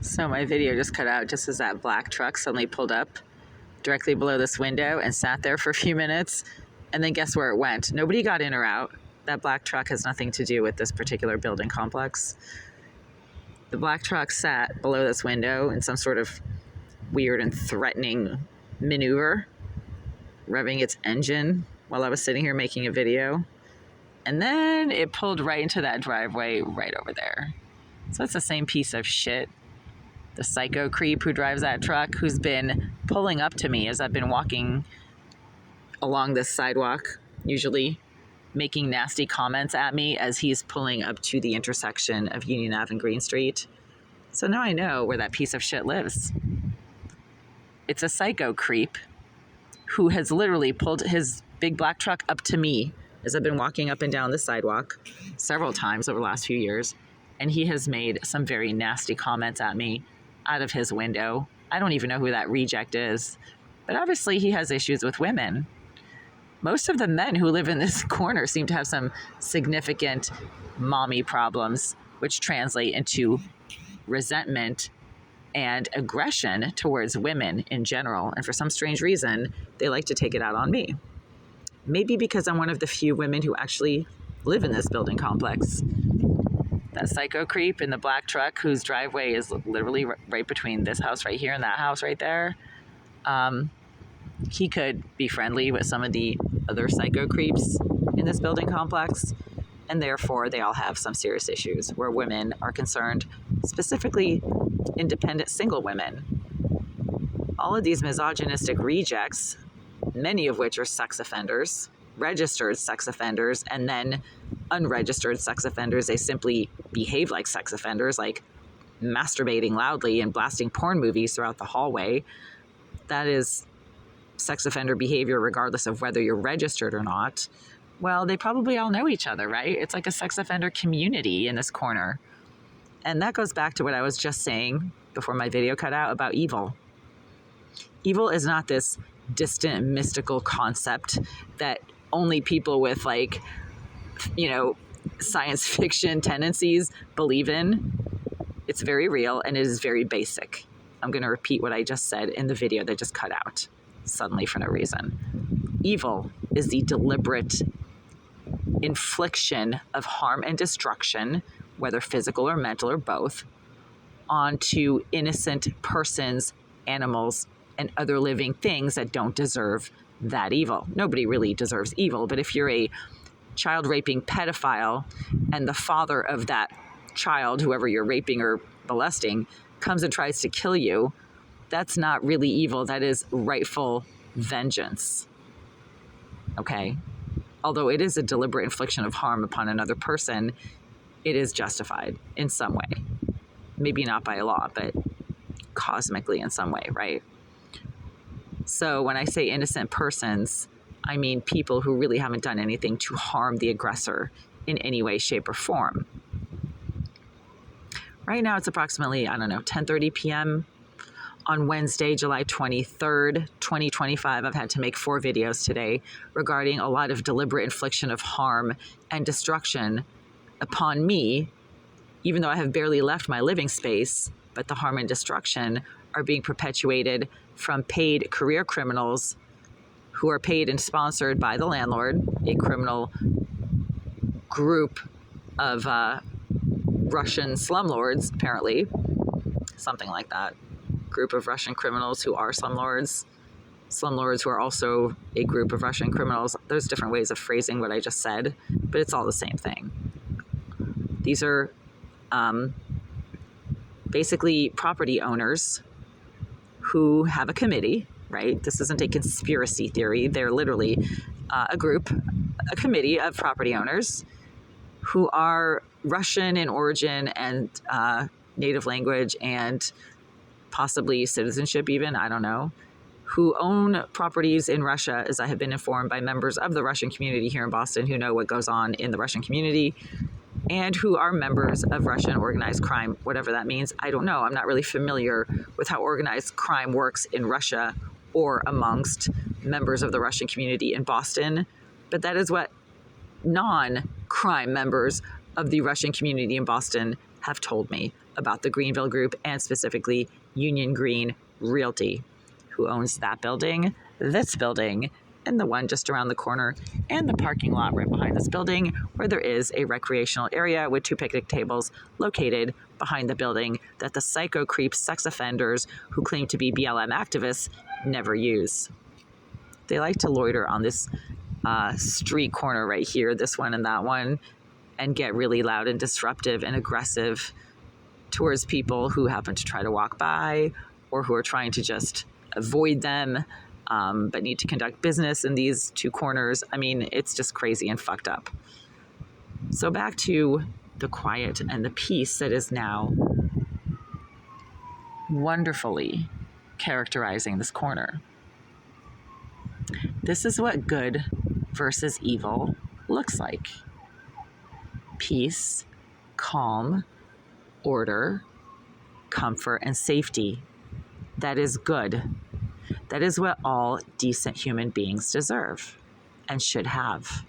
So my video just cut out just as that black truck suddenly pulled up directly below this window and sat there for a few minutes. And then guess where it went? Nobody got in or out. That black truck has nothing to do with this particular building complex. The black truck sat below this window in some sort of weird and threatening maneuver, revving its engine while I was sitting here making a video. And then it pulled right into that driveway right over there. So it's the same piece of shit. The psycho creep who drives that truck, who's been pulling up to me as I've been walking along this sidewalk, usually making nasty comments at me as he's pulling up to the intersection of Union Ave and Green Street. So now I know where that piece of shit lives. It's a psycho creep who has literally pulled his big black truck up to me as I've been walking up and down the sidewalk several times over the last few years. And he has made some very nasty comments at me out of his window. I don't even know who that reject is, but obviously he has issues with women. Most of the men who live in this corner seem to have some significant mommy problems, which translate into resentment and aggression towards women in general. And for some strange reason, they like to take it out on me. Maybe because I'm one of the few women who actually live in this building complex. That psycho creep in the black truck whose driveway is literally right between this house right here and that house right there. He could be friendly with some of the other psycho creeps in this building complex, and therefore they all have some serious issues where women are concerned, specifically independent single women. All of these misogynistic rejects, many of which are sex offenders, registered sex offenders, and then unregistered sex offenders. They simply behave like sex offenders, like masturbating loudly and blasting porn movies throughout the hallway. That is sex offender behavior regardless of whether you're registered or not. Well, they probably all know each other, right? It's like a sex offender community in this corner. And that goes back to what I was just saying before my video cut out about evil. Evil is not this distant mystical concept that only people with science fiction tendencies believe in. It's very real and it is very basic. I'm going to repeat what I just said in the video that just cut out suddenly for no reason. Evil is the deliberate infliction of harm and destruction, whether physical or mental or both, onto innocent persons, animals, and other living things that don't deserve that evil. Nobody really deserves evil, but if you're a child raping pedophile and the father of that child, whoever you're raping or molesting, comes and tries to kill you, that's not really evil. That is rightful vengeance. Okay? Although it is a deliberate infliction of harm upon another person, it is justified in some way. Maybe not by law, but cosmically in some way, right? So when I say innocent persons, I mean people who really haven't done anything to harm the aggressor in any way, shape, or form. Right now it's approximately, 10:30 p.m. on Wednesday, July 23rd, 2025. I've had to make 4 videos today regarding a lot of deliberate infliction of harm and destruction upon me, even though I have barely left my living space, but the harm and destruction are being perpetuated from paid career criminals who are paid and sponsored by the landlord, a criminal group of Russian slumlords, apparently, something like that. Group of Russian criminals who are slumlords who are also a group of Russian criminals. There's different ways of phrasing what I just said, but it's all the same thing. These are basically property owners who have a committee, right? This isn't a conspiracy theory. They're literally a committee of property owners who are Russian in origin and native language and possibly citizenship even, I don't know, who own properties in Russia, as I have been informed by members of the Russian community here in Boston who know what goes on in the Russian community, and who are members of Russian organized crime, whatever that means. I don't know. I'm not really familiar with how organized crime works in Russia or amongst members of the Russian community in Boston, but that is what non-crime members of the Russian community in Boston have told me about the Greenville Group and specifically Union Green Realty, who owns that building, this building, and the one just around the corner, and the parking lot right behind this building, where there is a recreational area with 2 picnic tables located behind the building that the psycho creep sex offenders who claim to be BLM activists never use. They like to loiter on this street corner right here, this one and that one, and get really loud and disruptive and aggressive towards people who happen to try to walk by or who are trying to just avoid them, but need to conduct business in these 2 corners. I mean, it's just crazy and fucked up. So back to the quiet and the peace that is now wonderfully characterizing this corner. This is what good versus evil looks like. Peace, calm, order, comfort, and safety. That is good. That is what all decent human beings deserve and should have.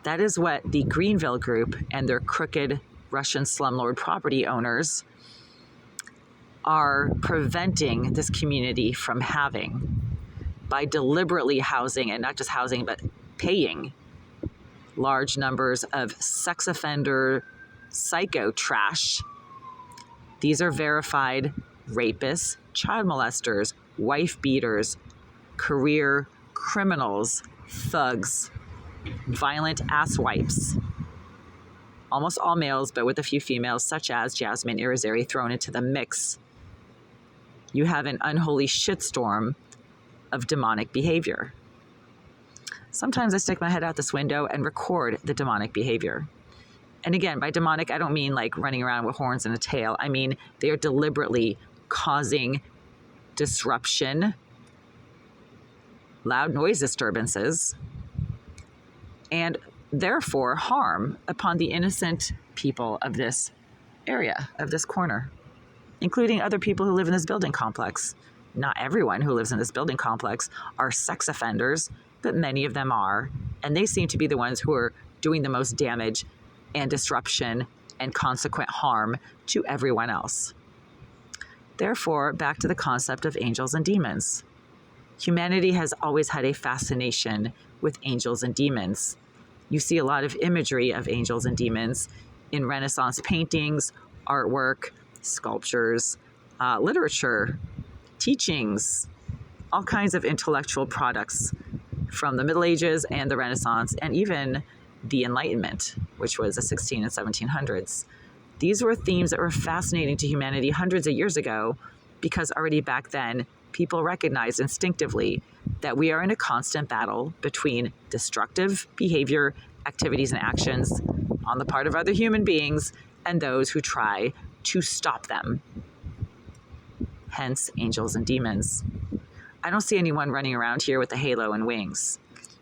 That is what the Greenville Group and their crooked Russian slumlord property owners are preventing this community from having by deliberately housing, and not just housing, but paying large numbers of sex offender psycho trash. These are verified rapists, child molesters, wife beaters, career criminals, thugs, violent asswipes. Almost all males, but with a few females, such as Jasmine Irizarry, thrown into the mix. You have an unholy shitstorm of demonic behavior. Sometimes I stick my head out this window and record the demonic behavior. And again, by demonic, I don't mean like running around with horns and a tail. I mean, they are deliberately causing disruption, loud noise disturbances, and therefore harm upon the innocent people of this area, of this corner, including other people who live in this building complex. Not everyone who lives in this building complex are sex offenders, but many of them are, and they seem to be the ones who are doing the most damage and disruption and consequent harm to everyone else. Therefore, back to the concept of angels and demons. Humanity has always had a fascination with angels and demons. You see a lot of imagery of angels and demons in Renaissance paintings, artwork, sculptures, literature, teachings, all kinds of intellectual products from the Middle Ages and the Renaissance, and even the Enlightenment, which was the 16 and 1700s. These were themes that were fascinating to humanity hundreds of years ago, because already back then, people recognized instinctively that we are in a constant battle between destructive behavior, activities, and actions on the part of other human beings and those who try to stop them. Hence, angels and demons. I don't see anyone running around here with a halo and wings,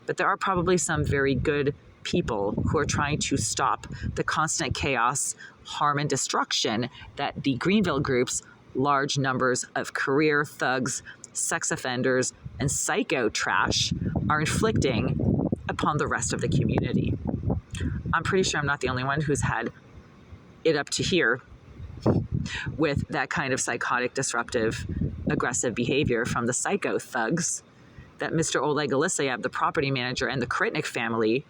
but there are probably some very good people who are trying to stop the constant chaos, harm, and destruction that the Greenville Group's large numbers of career thugs, sex offenders, and psycho trash are inflicting upon the rest of the community. I'm pretty sure I'm not the only one who's had it up to here with that kind of psychotic, disruptive, aggressive behavior from the psycho thugs that Mr. Oleg Aleseyev, the property manager, and the Kritnik family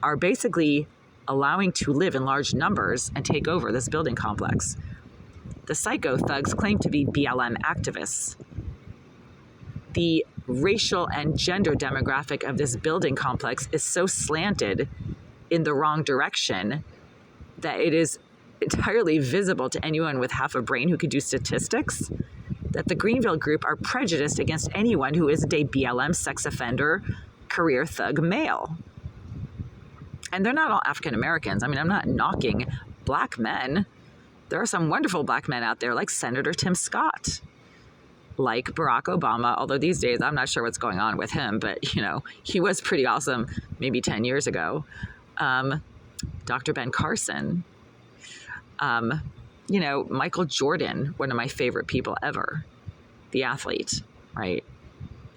are basically allowing to live in large numbers and take over this building complex. The psycho thugs claim to be BLM activists. The racial and gender demographic of this building complex is so slanted in the wrong direction that it is entirely visible to anyone with half a brain who could do statistics that the Greenville Group are prejudiced against anyone who isn't a BLM sex offender, career thug male. And they're not all African Americans. I mean, I'm not knocking black men. There are some wonderful black men out there, like Senator Tim Scott, like Barack Obama, although these days I'm not sure what's going on with him, but, you know, he was pretty awesome maybe 10 years ago. Dr. Ben Carson, you know, Michael Jordan, one of my favorite people ever, the athlete, right?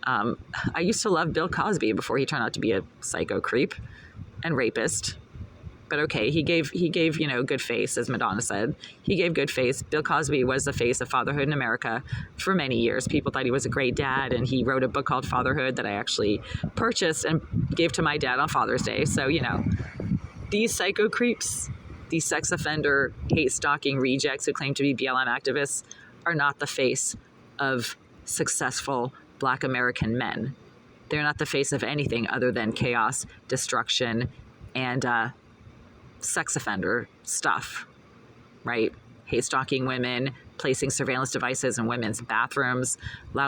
I used to love Bill Cosby before he turned out to be a psycho creep and rapist But okay, he gave good face, as Madonna said. He gave good face. Bill Cosby was the face of fatherhood in America for many years. People thought he was a great dad, and he wrote a book called Fatherhood that I actually purchased and gave to my dad on Father's Day. So, these psycho creeps, these sex offender, hate stalking rejects who claim to be BLM activists are not the face of successful Black American men. They're not the face of anything other than chaos, destruction, and sex offender stuff, right? Hate stalking women, placing surveillance devices in women's bathrooms, loudly